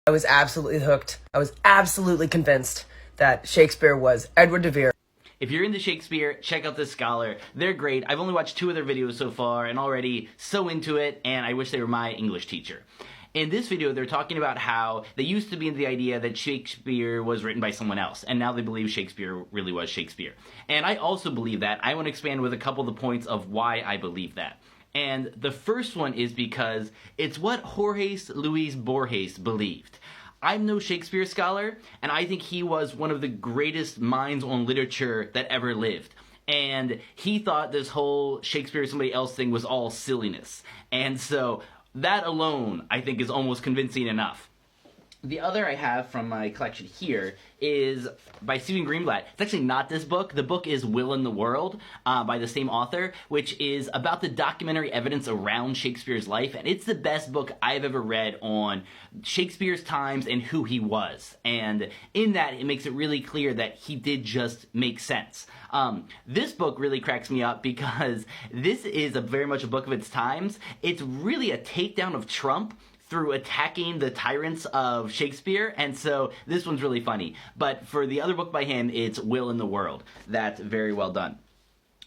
I was absolutely hooked. I was absolutely convinced that Shakespeare was Edward de Vere. If you're into Shakespeare, check out this scholar. They're great. I've only watched 2 of their videos so far and already so into it, and I wish they were my English teacher. In this video, they're talking about how they used to be in the idea that Shakespeare was written by someone else, and now they believe Shakespeare really was Shakespeare. And I also believe that. I want to expand with a couple of the points of why I believe that. And the first one is because it's what Jorge Luis Borges believed. I'm no Shakespeare scholar, and I think he was one of the greatest minds on literature that ever lived. And he thought this whole Shakespeare somebody else thing was all silliness. And so that alone, I think, is almost convincing enough. The other I have from my collection here is by Stephen Greenblatt. It's actually not this book. The book is Will in the World by the same author, which is about the documentary evidence around Shakespeare's life. And it's the best book I've ever read on Shakespeare's times and who he was. And in that, it makes it really clear that he did just make sense. This book really cracks me up because this is very much a book of its times. It's really a takedown of Trump through attacking the tyrants of Shakespeare, and so this one's really funny. But for the other book by him, it's Will in the World. That's very well done.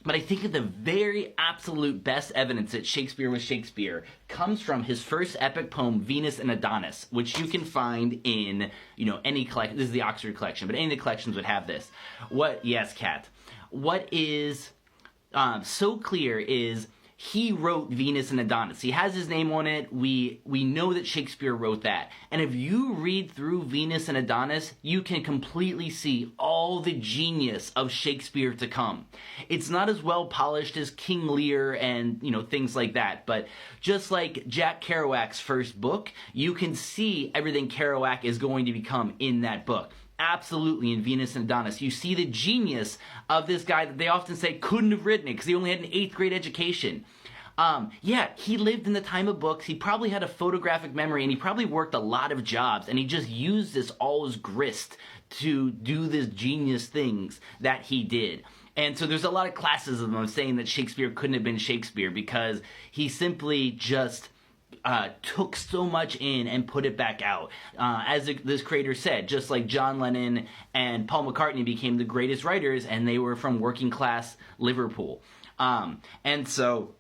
But I think that the very absolute best evidence that Shakespeare was Shakespeare comes from his first epic poem, Venus and Adonis, which you can find in, any collection. This is the Oxford collection, but any of the collections would have this. Yes, Kat. What is so clear is he wrote Venus and Adonis. He has his name on it. We know that Shakespeare wrote that. And if you read through Venus and Adonis, you can completely see all the genius of Shakespeare to come. It's not as well polished as King Lear and, things like that. But just like Jack Kerouac's first book, you can see everything Kerouac is going to become in that book. Absolutely, in Venus and Adonis. You see the genius of this guy that they often say couldn't have written it because he only had an 8th grade education. He lived in the time of books. He probably had a photographic memory, and he probably worked a lot of jobs, and he just used this all his grist to do these genius things that he did. And so there's a lot of classism of saying that Shakespeare couldn't have been Shakespeare because he simply just took so much in and put it back out. As this creator said, just like John Lennon and Paul McCartney became the greatest writers, and they were from working class Liverpool. And so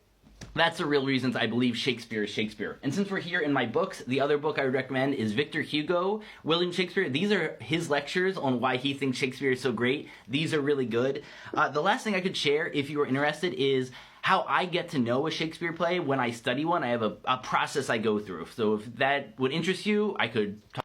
that's the real reasons I believe Shakespeare is Shakespeare. And since we're here in my books, the other book I would recommend is Victor Hugo, William Shakespeare. These are his lectures on why he thinks Shakespeare is so great. These are really good. The last thing I could share, if you are interested, is how I get to know a Shakespeare play when I study one. I have a process I go through. So if that would interest you, I could talk